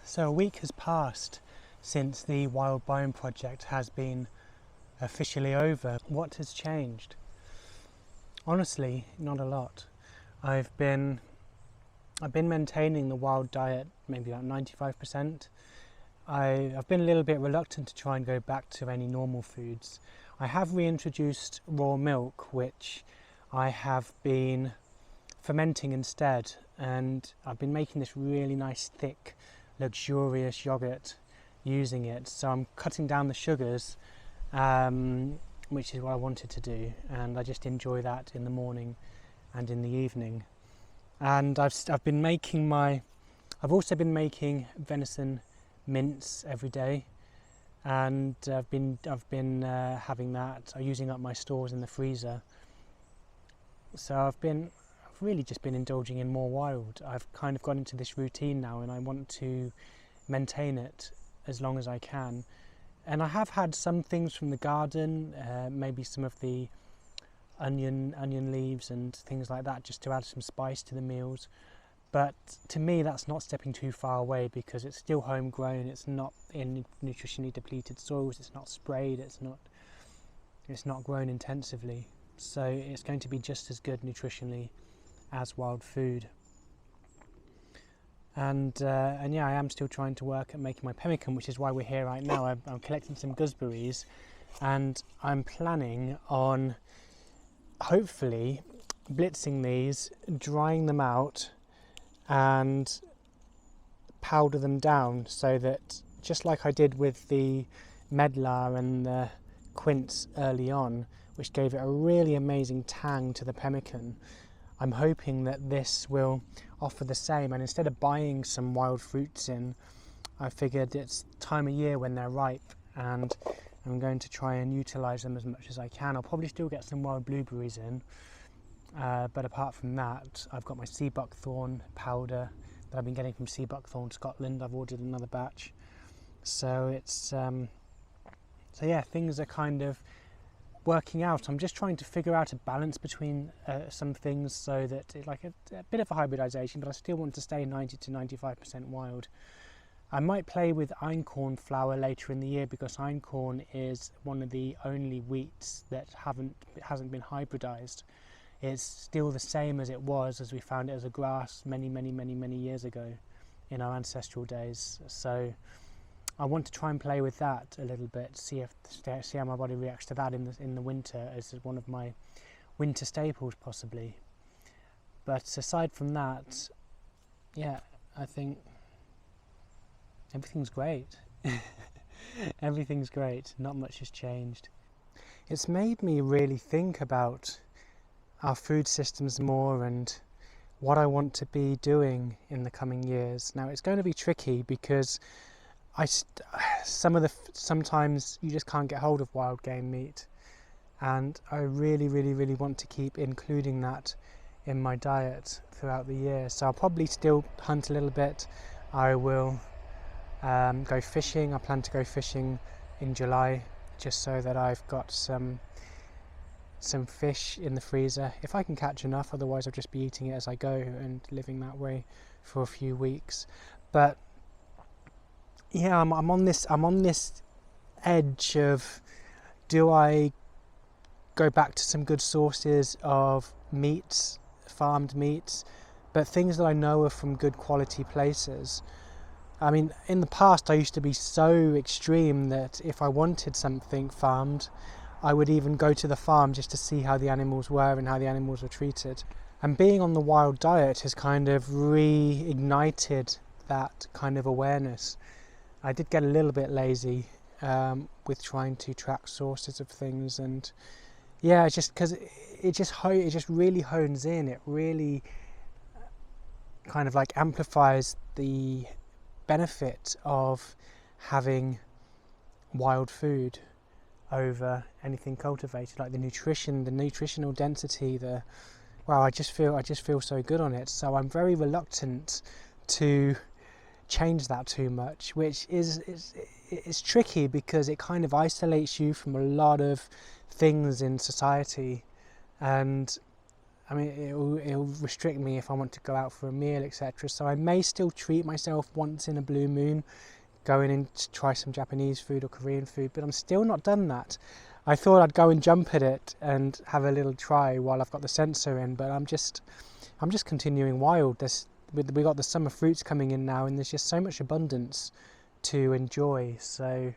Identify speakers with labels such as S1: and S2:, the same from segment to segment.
S1: So a week has passed since the Wild Biome project has been officially over. What has changed? Honestly, not a lot. I've been maintaining the wild diet maybe about 95%. I've been a little bit reluctant to try and go back to any normal foods. I have reintroduced raw milk, which I have been fermenting instead, and I've been making this really nice thick luxurious yogurt using it. So I'm cutting down the sugars, which is what I wanted to do, and I just enjoy that in the morning and in the evening. And I've also been making venison mince every day, and I've been having that. I'm using up my stores in the freezer, so I've really just been indulging in more wild. I've kind of got into this routine now, and I want to maintain it as long as I can. And I have had some things from the garden, maybe some of the onion leaves and things like that, just to add some spice to the meals. But to me, that's not stepping too far away, because it's still homegrown. It's not in nutritionally depleted soils. It's not sprayed. It's not grown intensively. So it's going to be just as good nutritionally as wild food. And yeah, I am still trying to work at making my pemmican, which is why we're here right now. I'm collecting some gooseberries, and I'm planning on hopefully blitzing these, drying them out, and powder them down, so that, just like I did with the medlar and the quince early on, which gave it a really amazing tang to the pemmican, I'm hoping that this will offer the same. And instead of buying some wild fruits in, I figured it's time of year when they're ripe, and I'm going to try and utilise them as much as I can. I'll probably still get some wild blueberries in, but apart from that, I've got my sea buckthorn powder that I've been getting from Sea Buckthorn Scotland. I've ordered another batch, so it's so yeah, things are kind of working out. I'm just trying to figure out a balance between some things, so that it's like a bit of a hybridization, but I still want to stay 90 to 95% wild. I might play with einkorn flour later in the year, because einkorn is one of the only wheats that hasn't been hybridized. It's still the same as it was as we found it as a grass many years ago in our ancestral days. So I want to try and play with that a little bit, see how my body reacts to that in the winter, as one of my winter staples possibly. But aside from that, yeah, I think everything's great. Everything's great. Not much has changed. It's made me really think about our food systems more, and what I want to be doing in the coming years. Now, it's going to be tricky, because sometimes you just can't get hold of wild game meat, and I really want to keep including that in my diet throughout the year. So I'll probably still hunt a little bit. I will go fishing. I plan to go fishing in July, just so that I've got some fish in the freezer if I can catch enough. Otherwise I'll just be eating it as I go and living that way for a few weeks. But yeah, I'm on this edge of, do I go back to some good sources of meats, farmed meats, but things that I know are from good quality places? I mean, in the past I used to be so extreme that if I wanted something farmed, I would even go to the farm just to see how the animals were and how the animals were treated. And being on the wild diet has kind of reignited that kind of awareness. I did get a little bit lazy with trying to track sources of things, and yeah, it's just because it just really hones in. It really kind of like amplifies the benefit of having wild food over anything cultivated, like the nutritional density. I just feel so good on it. So I'm very reluctant to change that too much, which is tricky, because it kind of isolates you from a lot of things in society, and I mean, it'll restrict me if I want to go out for a meal, etc. So I may still treat myself once in a blue moon, going in to try some Japanese food or Korean food, but I'm still not done that. I thought I'd go and jump at it and have a little try while I've got the sensor in, but I'm just continuing wild. We got the summer fruits coming in now, and there's just so much abundance to enjoy. So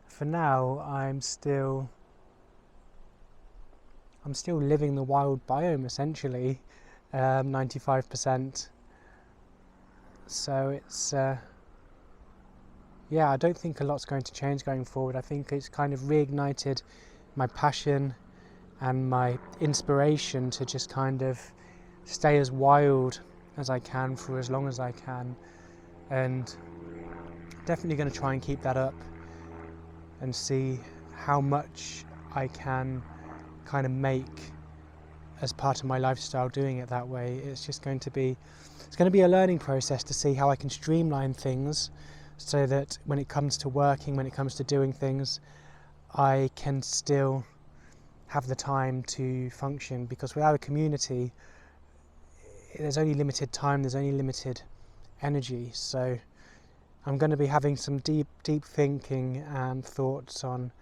S1: for now, I'm still living the wild biome essentially, 95%. So it's yeah, I don't think a lot's going to change going forward. I think it's kind of reignited my passion and my inspiration to just kind of stay as wild as I can for as long as I can, and definitely going to try and keep that up and see how much I can kind of make as part of my lifestyle doing it that way. It's going to be a learning process to see how I can streamline things so that when it comes to working, when it comes to doing things, I can still have the time to function, because without a community there's only limited time, there's only limited energy. So I'm going to be having some deep thinking and thoughts on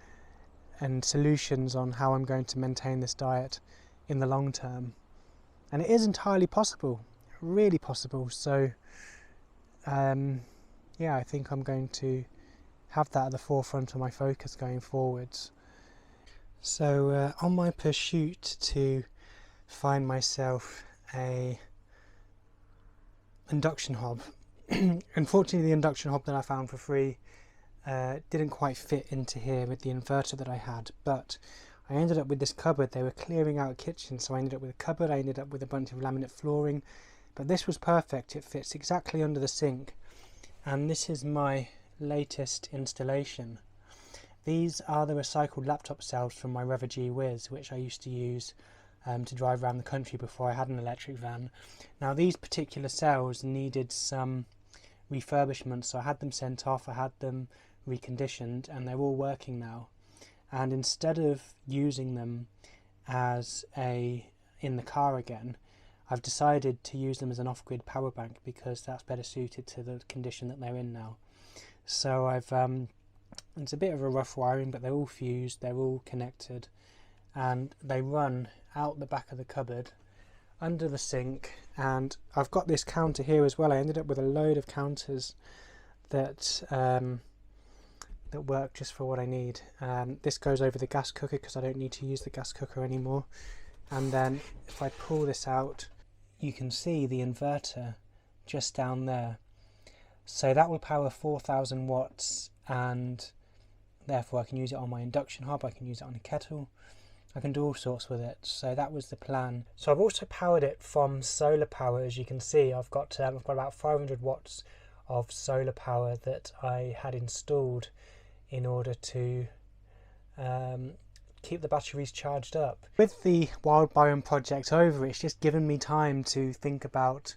S1: and solutions on how I'm going to maintain this diet in the long term. And it is entirely possible, really possible. So yeah, I think I'm going to have that at the forefront of my focus going forwards. So on my pursuit to find myself a induction hob, unfortunately the induction hob that I found for free didn't quite fit into here with the inverter that I had, but I ended up with this cupboard. They were clearing out a kitchen, so I ended up with a cupboard. I ended up with a bunch of laminate flooring, but this was perfect. It fits exactly under the sink, and this is my latest installation. These are the recycled laptop cells from my Rover G Whiz, which I used to use to drive around the country before I had an electric van. Now these particular cells needed some refurbishment, so I had them sent off, I had them reconditioned, and they're all working now. And instead of using them as in the car again, I've decided to use them as an off-grid power bank, because that's better suited to the condition that they're in now. So I've it's a bit of a rough wiring, but they're all fused, they're all connected, and they run out the back of the cupboard under the sink. And I've got this counter here as well. I ended up with a load of counters that that work just for what I need. This goes over the gas cooker because I don't need to use the gas cooker anymore. And then if I pull this out, you can see the inverter just down there. So that will power 4,000 watts, and therefore I can use it on my induction hob, I can use it on a kettle, I can do all sorts with it. So that was the plan. So I've also powered it from solar power. As you can see, I've got about 500 watts of solar power that I had installed in order to keep the batteries charged up. With the Wild Biome project over, it's just given me time to think about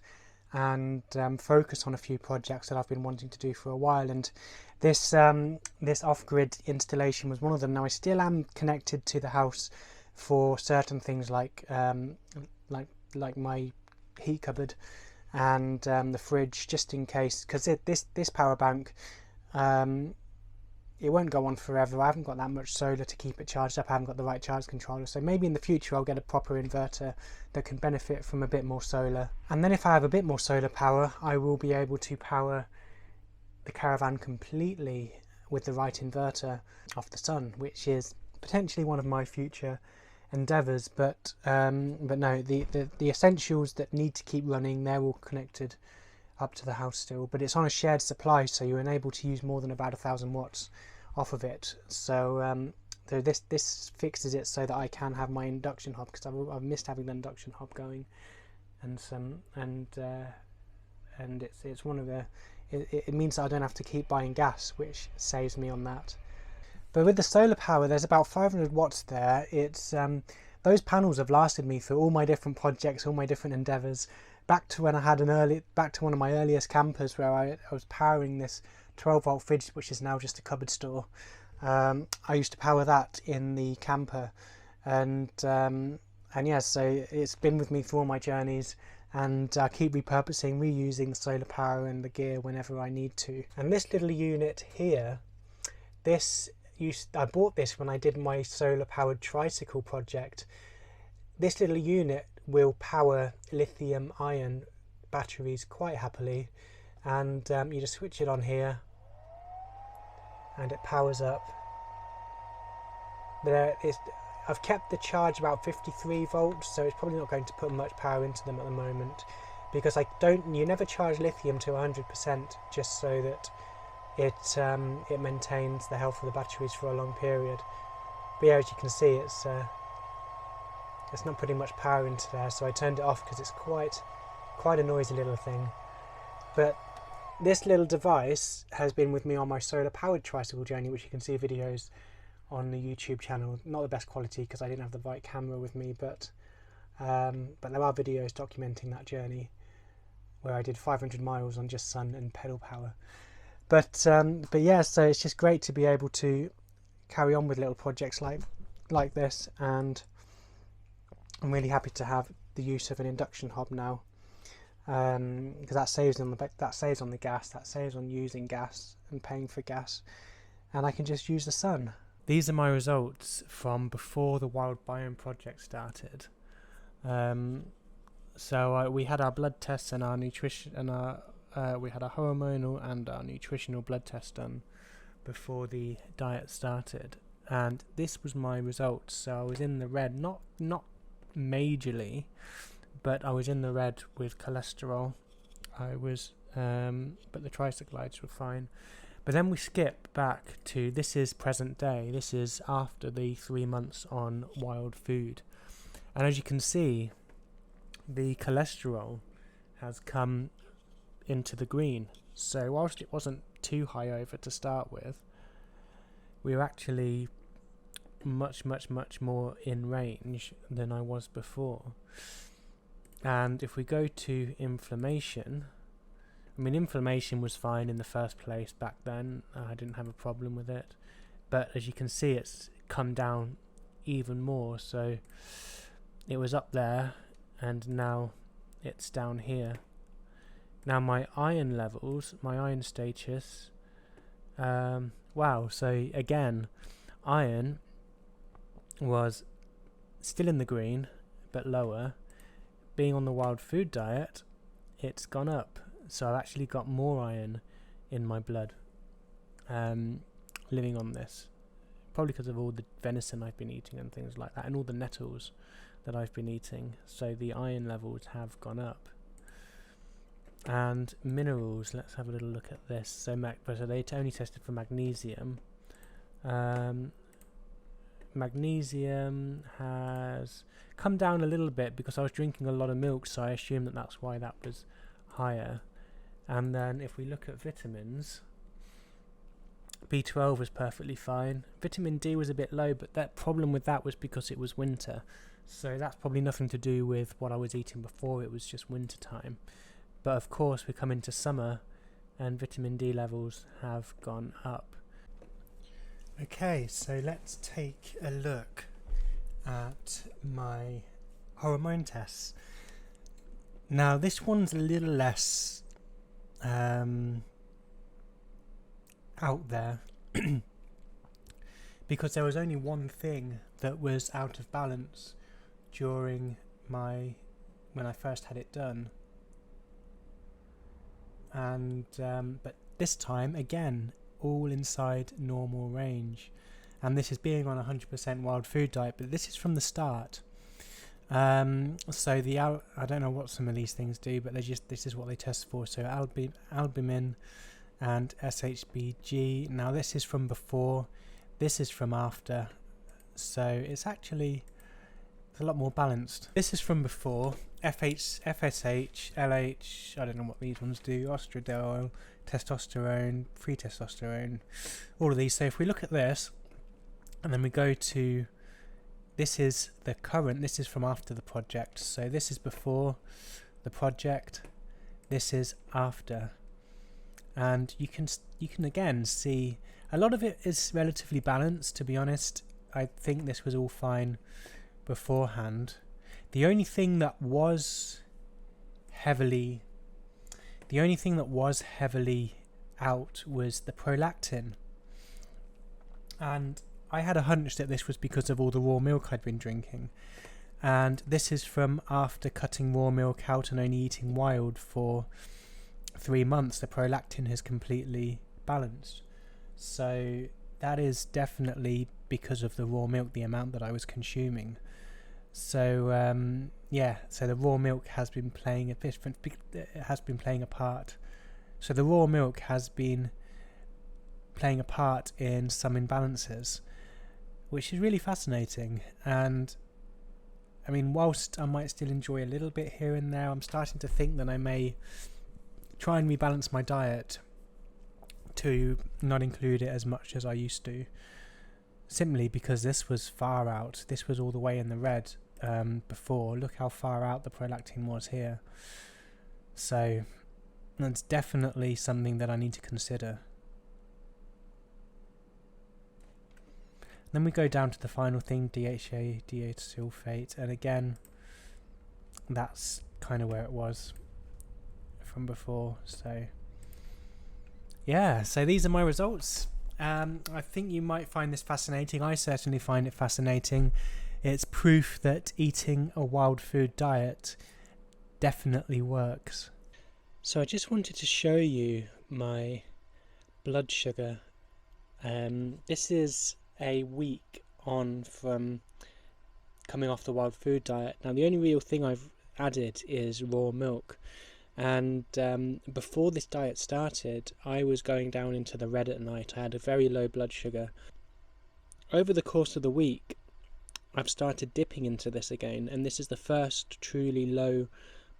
S1: and focus on a few projects that I've been wanting to do for a while, and this off-grid installation was one of them. Now I still am connected to the house for certain things like my heat cupboard and the fridge, just in case, because this power bank it won't go on forever. I haven't got that much solar to keep it charged up. I haven't got the right charge controller, so maybe in the future I'll get a proper inverter that can benefit from a bit more solar. And then if I have a bit more solar power, I will be able to power the caravan completely with the right inverter off the sun, which is potentially one of my future endeavours. But no, the essentials that need to keep running, they're all connected up to the house still, but it's on a shared supply, so you're unable to use more than about 1,000 watts off of it. So this fixes it so that I can have my induction hob, because I've missed having the induction hob going, and it's one of the it means that I don't have to keep buying gas, which saves me on that. But with the solar power, there's about 500 watts there. It's those panels have lasted me for all my different projects, all my different endeavours. Back to when I had back to one of my earliest campers, where I was powering this 12-volt fridge, which is now just a cupboard store. I used to power that in the camper, and And yeah, so it's been with me for all my journeys, and I keep repurposing, reusing the solar power and the gear whenever I need to. And this little unit here, I bought this when I did my solar powered tricycle project. This little unit will power lithium ion batteries quite happily, and you just switch it on here and it powers up. I've kept the charge about 53 volts, so it's probably not going to put much power into them at the moment, because you never charge lithium to 100% just so that it maintains the health of the batteries for a long period. But yeah, as you can see, it's not putting much power into there, so I turned it off because it's quite a noisy little thing. But this little device has been with me on my solar powered tricycle journey, which you can see videos on the YouTube channel. Not the best quality because I didn't have the right camera with me, but there are videos documenting that journey where I did 500 miles on just sun and pedal power. But yeah, so it's just great to be able to carry on with little projects like this, and I'm really happy to have the use of an induction hob now, because that saves on the gas, that saves on using gas and paying for gas, and I can just use the sun. These are my results from before the Wild Biome project started. So we had our blood tests and our nutrition, and we had our hormonal and our nutritional blood tests done before the diet started, and this was my results. So I was in the red, not majorly, but I was in the red with cholesterol. But the triglycerides were fine. But then we skip back to, this is present day. This is after the 3 months on wild food. And as you can see, the cholesterol has come into the green. So whilst it wasn't too high over to start with, we were actually much more in range than I was before. And if we go to inflammation, I mean, inflammation was fine in the first place back then. I didn't have a problem with it. But as you can see, it's come down even more. So it was up there, and now it's down here. Now my iron levels, my iron status, wow. So again, iron was still in the green, but lower. Being on the wild food diet, it's gone up. So I've actually got more iron in my blood living on this, probably because of all the venison I've been eating and things like that, and all the nettles that I've been eating. So the iron levels have gone up. And minerals, let's have a little look at this. So they only tested for magnesium. Magnesium has come down a little bit because I was drinking a lot of milk, so I assume that that's why that was higher. And then if we look at vitamins, B12 was perfectly fine. Vitamin D was a bit low, but that problem with that was because it was winter. So that's probably nothing to do with what I was eating before, it was just winter time. But of course we come into summer and vitamin D levels have gone up. Okay, so let's take a look at my hormone tests. Now this one's a little less out there because there was only one thing that was out of balance during when I first had it done, and but this time again all inside normal range, and this is being on 100% wild food diet, but this is from the start. So I don't know what some of these things do, but this is what they test for. So albumin and SHBG. Now this is from before, this is from after, so it's actually a lot more balanced. This is from before, FSH, LH, I don't know what these ones do, estradiol, testosterone, free testosterone, all of these. So if we look at this, and then we go to, this is the current, this is from after the project. So this is before the project, this is after. And you can again see a lot of it is relatively balanced, to be honest. I think this was all fine beforehand. The only thing that was heavily out was the prolactin, and I had a hunch that this was because of all the raw milk I'd been drinking, and this is from after cutting raw milk out and only eating wild for 3 months. The prolactin has completely balanced, so that is definitely because of the raw milk, the amount that I was consuming. So so the raw milk has been playing a part. So the raw milk has been playing a part in some imbalances, which is really fascinating. And I mean, whilst I might still enjoy a little bit here and there, I'm starting to think that I may try and rebalance my diet to not include it as much as I used to, simply because this was far out. This was all the way in the red before. Look how far out the prolactin was here. So that's definitely something that I need to consider. Then we go down to the final thing, DHA, D-sulfate, and again, that's kind of where it was from before. So yeah, so these are my results. I think you might find this fascinating. I certainly find it fascinating. It's proof that eating a wild food diet definitely works. So I just wanted to show you my blood sugar. This is a week on from coming off the wild food diet. Now the only real thing I've added is raw milk, and before this diet started I was going down into the red at night. I had a very low blood sugar. Over the course of the week I've started dipping into this again, and this is the first truly low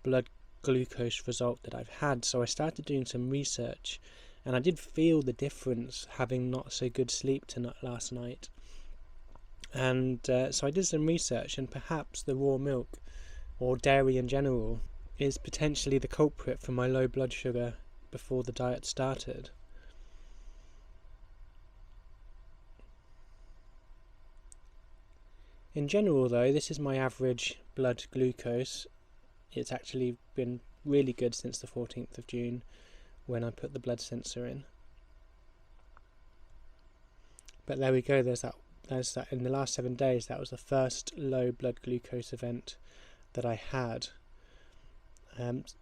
S1: blood glucose result that I've had. So I started doing some research, and I did feel the difference having not so good sleep last night. And so I did some research, and perhaps the raw milk, or dairy in general, is potentially the culprit for my low blood sugar before the diet started. In general though, this is my average blood glucose. It's actually been really good since the 14th of June when I put the blood sensor in. But there we go, there's that in the last 7 days. That was the first low blood glucose event that I had.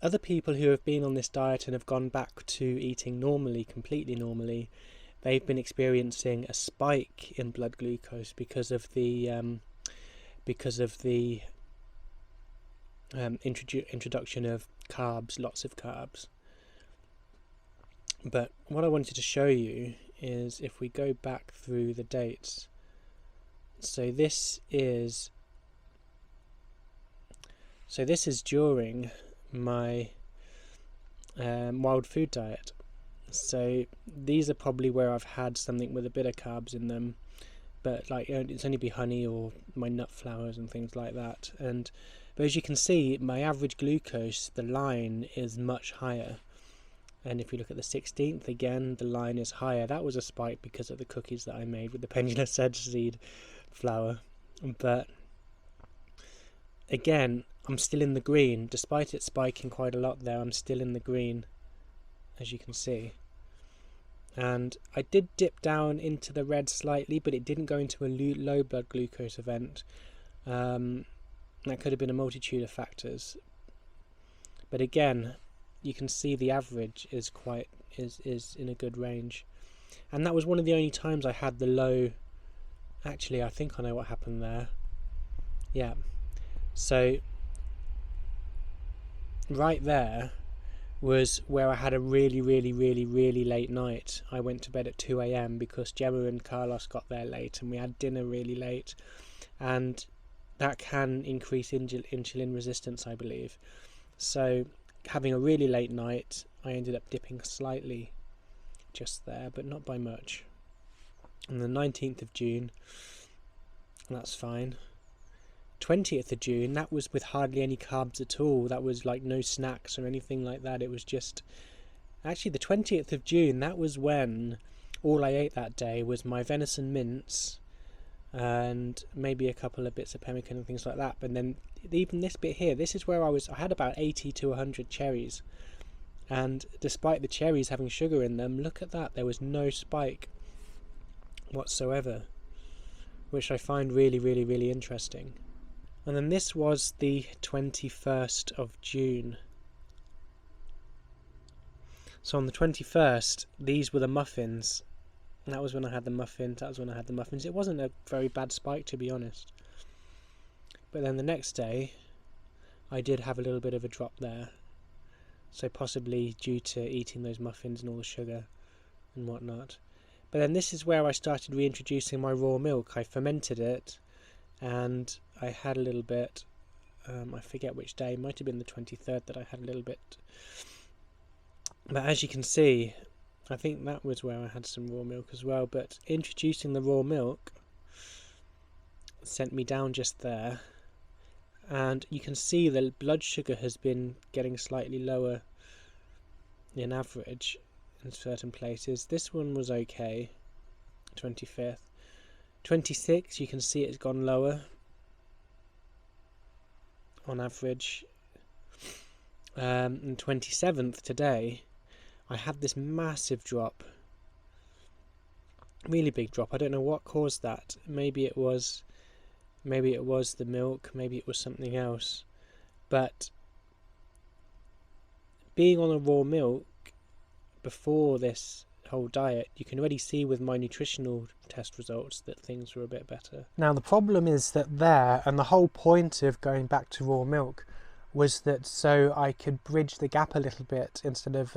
S1: Other people who have been on this diet and have gone back to eating normally, completely normally, they've been experiencing a spike in blood glucose because of the introduction of carbs, lots of carbs. But what I wanted to show you is, if we go back through the dates, so this is during my wild food diet. So these are probably where I've had something with a bit of carbs in them, but like it's only be honey or my nut flours and things like that. But as you can see, my average glucose, the line is much higher. And if you look at the 16th, again, the line is higher. That was a spike because of the cookies that I made with the pendula seed flour. But again, I'm still in the green. Despite it spiking quite a lot there, I'm still in the green, as you can see. And I did dip down into the red slightly, but it didn't go into a low blood glucose event. That could have been a multitude of factors. But again, you can see the average is in a good range. And that was one of the only times I had the low. Actually, I think I know what happened there. Yeah. So right there was where I had a really late night. I went to bed at 2 a.m. because Gemma and Carlos got there late, and we had dinner really late, and that can increase insulin resistance, I believe. So having a really late night, I ended up dipping slightly just there, but not by much. On the 19th of June, that's fine. 20th of June, that was with hardly any carbs at all. That was like no snacks or anything like that. It was just, actually the 20th of June, that was when all I ate that day was my venison mince, and maybe a couple of bits of pemmican and things like that. But then even this bit here, this is where I had about 80 to 100 cherries, and despite the cherries having sugar in them, look at that, there was no spike whatsoever, which I find really, really, really interesting. And then this was the 21st of June. So on the 21st, these were the muffins. That was when I had the muffins. It wasn't a very bad spike, to be honest. But then the next day, I did have a little bit of a drop there. So possibly due to eating those muffins and all the sugar and whatnot. But then this is where I started reintroducing my raw milk. I fermented it, and I had a little bit. I forget which day. It might have been the 23rd that I had a little bit. But as you can see, I think that was where I had some raw milk as well. But introducing the raw milk sent me down just there. And you can see the blood sugar has been getting slightly lower in average in certain places. This one was okay, 25th. 26th, you can see it's gone lower on average. And 27th today, I had this massive drop, really big drop. I don't know what caused that. Maybe it was the milk, maybe it was something else. But being on a raw milk before this whole diet, you can already see with my nutritional test results that things were a bit better. Now the problem is that and the whole point of going back to raw milk was that so I could bridge the gap a little bit, instead of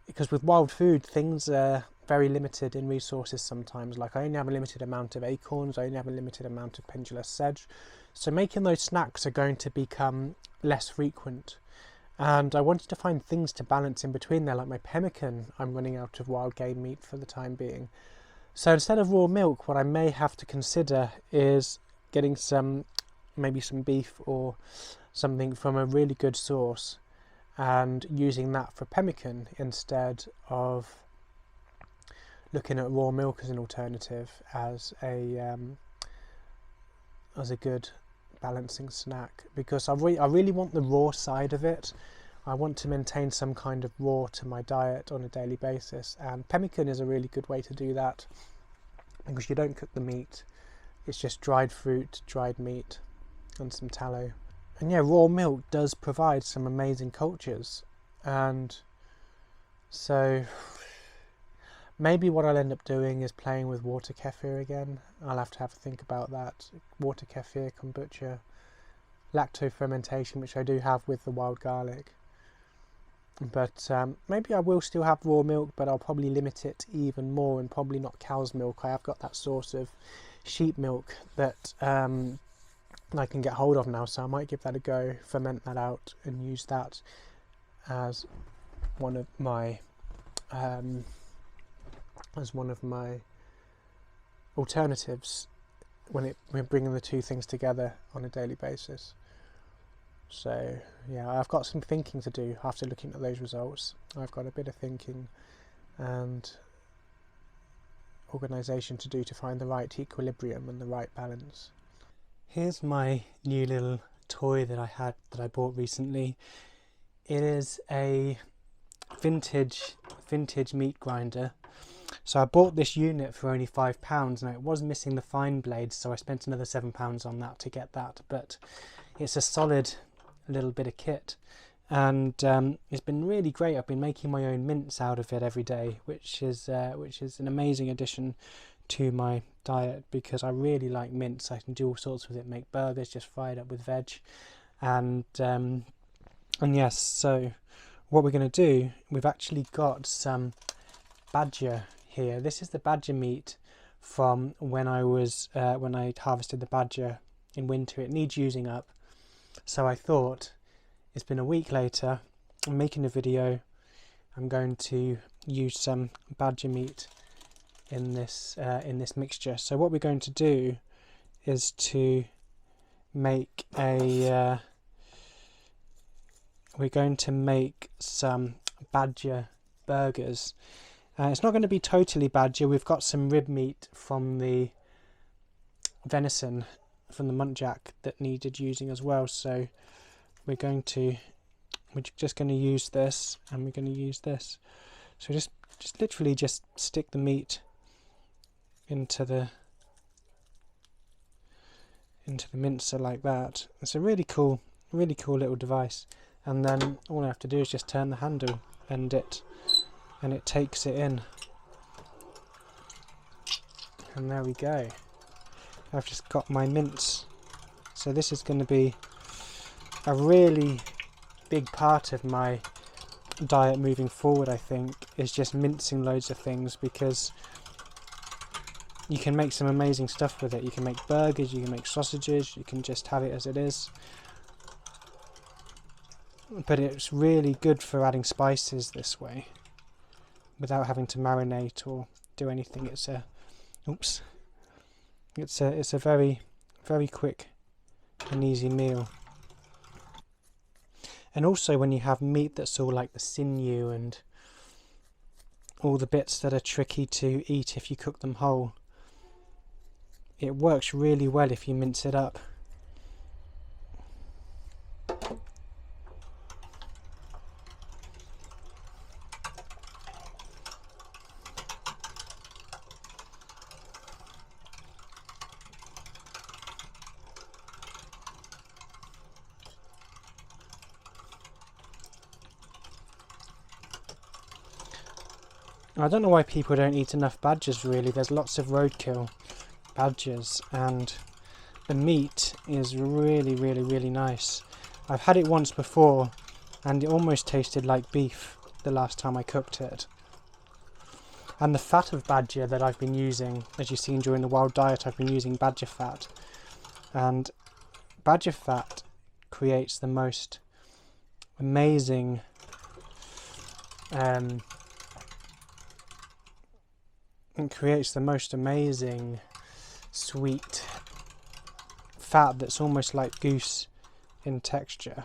S1: because with wild food things are very limited in resources sometimes. Like I only have a limited amount of acorns, I only have a limited amount of pendulous sedge, so making those snacks are going to become less frequent. And I wanted to find things to balance in between there, like my pemmican. I'm running out of wild game meat for the time being. So instead of raw milk, what I may have to consider is getting maybe some beef or something from a really good source, and using that for pemmican instead of looking at raw milk as an alternative, as a good balancing snack, because I really want the raw side of it. I want to maintain some kind of raw to my diet on a daily basis, and pemmican is a really good way to do that, because you don't cook the meat, it's just dried fruit, dried meat and some tallow. And yeah, raw milk does provide some amazing cultures, and so maybe what I'll end up doing is playing with water kefir again. I'll have to have a think about that. Water kefir, kombucha, lacto fermentation, which I do have with the wild garlic. But maybe I will still have raw milk, but I'll probably limit it even more, and probably not cow's milk. I have got that source of sheep milk that I can get hold of now, so I might give that a go, ferment that out and use that as one of my alternatives when we're bringing the two things together on a daily basis. So yeah, I've got some thinking to do after looking at those results. I've got a bit of thinking and organisation to do to find the right equilibrium and the right balance. Here's my new little toy that I bought recently. It is a vintage meat grinder. So I bought this unit for only £5. Now it was missing the fine blades, so I spent another £7 on that to get that, but it's a solid little bit of kit, and it's been really great. I've been making my own mince out of it every day, which is an amazing addition to my diet, because I really like mince. I can do all sorts with it, make burgers, just fry it up with veg, and yes, so what we're going to do, we've actually got some badger here. This is the badger meat from when I harvested the badger in winter. It needs using up, so I thought, it's been a week later, I'm making a video, I'm going to use some badger meat in this mixture. So what we're going to do is to make some badger burgers. It's not going to be totally badger. We've got some rib meat from the venison from the muntjac that needed using as well. So we're just going to use this, and we're going to use this. So just literally just stick the meat into the mincer like that. It's a really cool little device. And then all I have to do is just turn the handle and it takes it in. And there we go. I've just got my mince. So this is going to be a really big part of my diet moving forward, I think, is just mincing loads of things, because you can make some amazing stuff with it. You can make burgers, you can make sausages, you can just have it as it is. But it's really good for adding spices this way without having to marinate or do anything. It's a very, very quick and easy meal. And also when you have meat that's all like the sinew and all the bits that are tricky to eat if you cook them whole, it works really well if you mince it up. I don't know why people don't eat enough badgers really. There's lots of roadkill badgers and the meat is really, really, really nice. I've had it once before and it almost tasted like beef the last time I cooked it. And the fat of badger that I've been using, as you've seen during the wild diet, I've been using badger fat. And badger fat creates the most amazing sweet fat that's almost like goose in texture.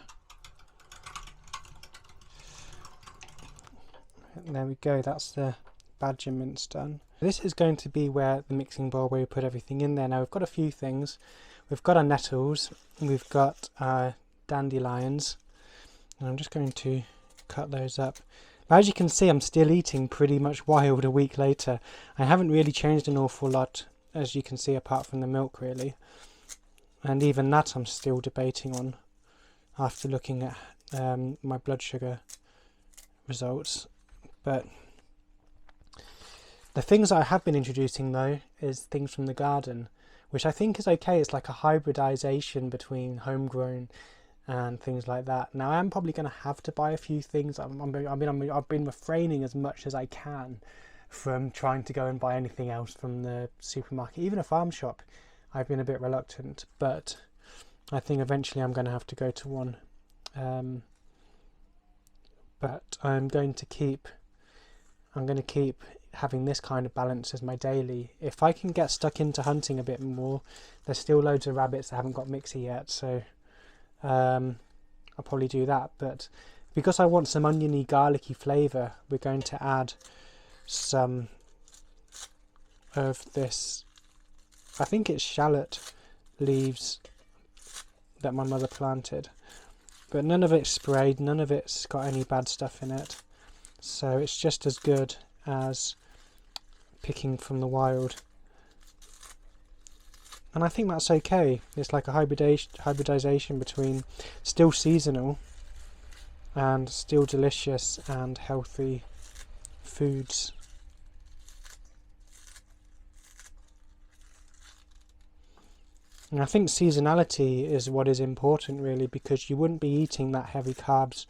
S1: And there we go, that's the badger mince done. This is going to be where the mixing bowl where we put everything in there. Now we've got a few things. We've got our nettles, we've got our dandelions, and I'm just going to cut those up. Now, as you can see, I'm still eating pretty much wild a week later. I haven't really changed an awful lot, as you can see, apart from the milk really. And even that I'm still debating on after looking at my blood sugar results. But the things I have been introducing though is things from the garden, which I think is okay. It's like a hybridization between homegrown and things like that. Now I am probably going to have to buy a few things. I've been refraining as much as I can from trying to go and buy anything else from the supermarket, even a farm shop. I've been a bit reluctant, but I think eventually I'm going to have to go to one. But I'm going to keep having this kind of balance as my daily. If I can get stuck into hunting a bit more, there's still loads of rabbits that haven't got mixer yet, so I'll probably do that. But because I want some oniony garlicky flavour, we're going to add some of this, I think it's shallot leaves that my mother planted, but none of it's sprayed, none of it's got any bad stuff in it, so it's just as good as picking from the wild. And I think that's okay. It's like a hybridization between still seasonal and still delicious and healthy foods. And I think seasonality is what is important really, because you wouldn't be eating that heavy carbs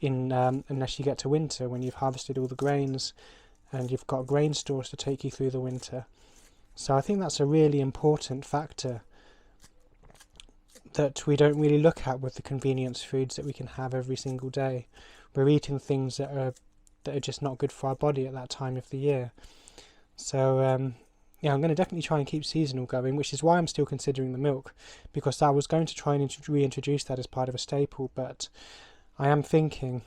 S1: unless you get to winter, when you've harvested all the grains and you've got grain stores to take you through the winter. So I think that's a really important factor that we don't really look at with the convenience foods that we can have every single day. We're eating things that are just not good for our body at that time of the year. So yeah, I'm going to definitely try and keep seasonal going, which is why I'm still considering the milk, because I was going to try and reintroduce that as part of a staple, but I am thinking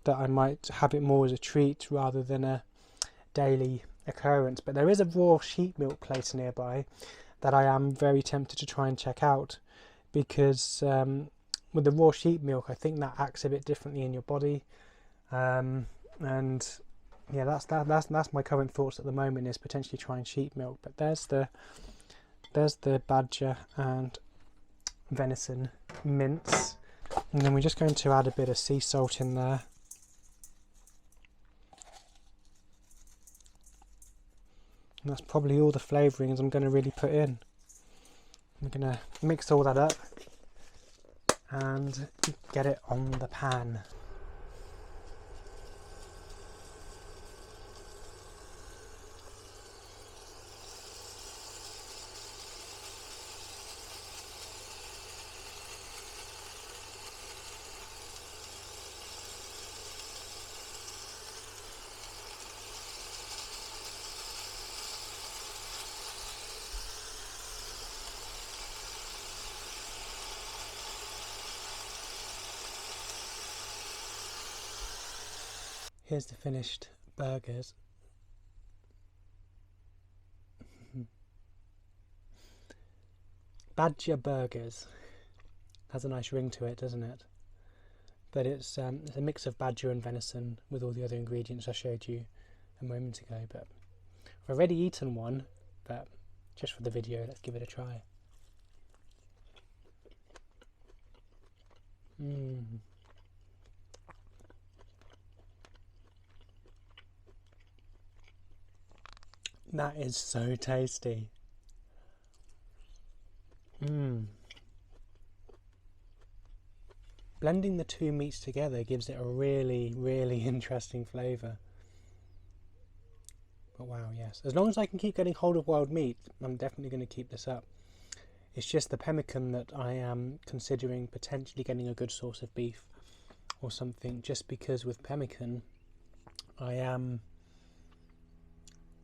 S1: that I might have it more as a treat rather than a daily occurrence. But there is a raw sheep milk place nearby that I am very tempted to try and check out, because with the raw sheep milk, I think that acts a bit differently in your body, and yeah, that's my current thoughts at the moment, is potentially trying sheep milk. But there's the badger and venison mince, and then we're just going to add a bit of sea salt in there. And that's probably all the flavourings I'm going to really put in. I'm going to mix all that up and get it on the pan. Here's the finished burgers. Badger burgers. Has a nice ring to it, doesn't it? But it's a mix of badger and venison with all the other ingredients I showed you a moment ago. But I've already eaten one, but just for the video, let's give it a try. That is so tasty. Blending the two meats together gives it a really, really interesting flavour. But wow, yes. As long as I can keep getting hold of wild meat, I'm definitely going to keep this up. It's just the pemmican that I am considering potentially getting a good source of beef or something, just because with pemmican I am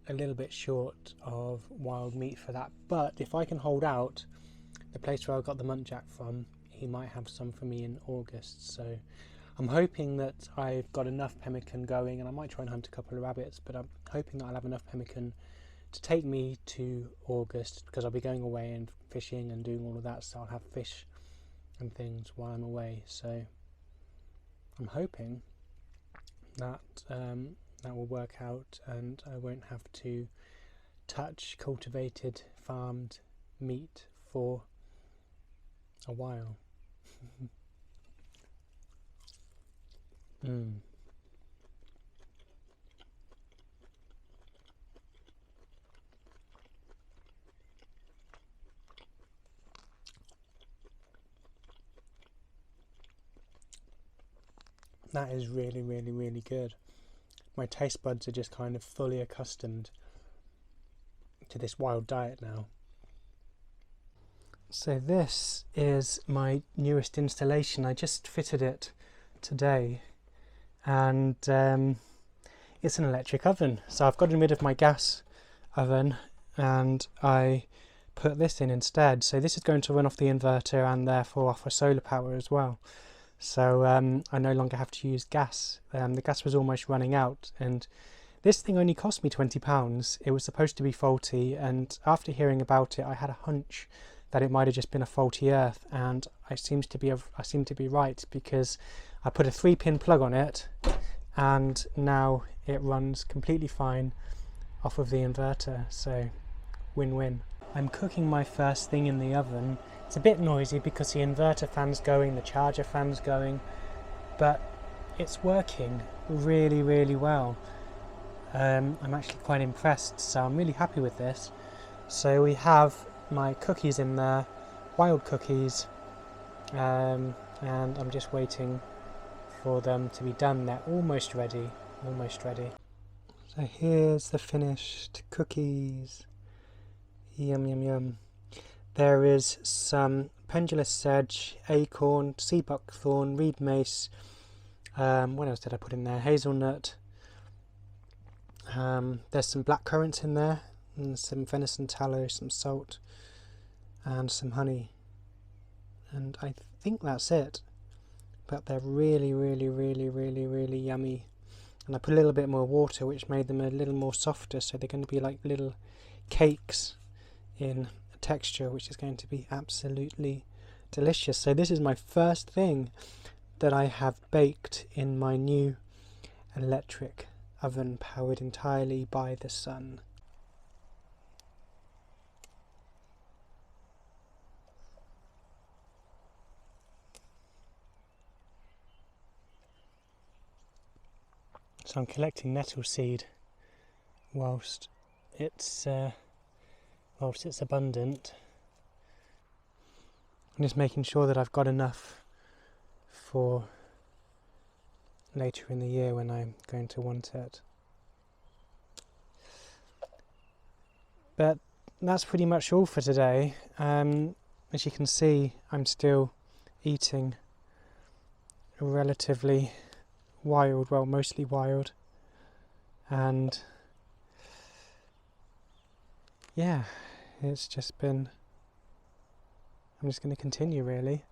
S1: a little bit short of wild meat for that. But if I can hold out, the place where I got the muntjac from, he might have some for me in August. So I'm hoping that I've got enough pemmican going, and I might try and hunt a couple of rabbits, but I'm hoping that I'll have enough pemmican to take me to August, because I'll be going away and fishing and doing all of that, so I'll have fish and things while I'm away. So I'm hoping that that will work out and I won't have to touch cultivated farmed meat for a while. That is really, really, really good. My taste buds are just kind of fully accustomed to this wild diet now. So this is my newest installation. I just fitted it today, and it's an electric oven. So I've gotten rid of my gas oven and I put this in instead. So this is going to run off the inverter and therefore offer solar power as well. So I no longer have to use gas. The gas was almost running out, and this thing only cost me £20. It was supposed to be faulty, and after hearing about it I had a hunch that it might have just been a faulty earth, and I seem to be right, because I put a 3-pin plug on it and now it runs completely fine off of the inverter. So win-win. I'm cooking my first thing in the oven. It's a bit noisy because the inverter fan's going, the charger fan's going, but it's working really, really well. I'm actually quite impressed, so I'm really happy with this. So we have my cookies in there, wild cookies, and I'm just waiting for them to be done. They're almost ready, almost ready. So here's the finished cookies. Yum, yum, yum. There is some pendulous sedge, acorn, sea buckthorn, reed mace. What else did I put in there? Hazelnut. There's some black currants in there, and some venison tallow, some salt, and some honey. And I think that's it. But they're really, really, really, really, really yummy. And I put a little bit more water, which made them a little more softer, so they're going to be like little cakes in texture, which is going to be absolutely delicious. So this is my first thing that I have baked in my new electric oven powered entirely by the sun. So I'm collecting nettle seed whilst it's abundant. I'm just making sure that I've got enough for later in the year when I'm going to want it. But that's pretty much all for today. As you can see, I'm still eating relatively wild, well, mostly wild, and yeah, it's just been, I'm just going to continue really.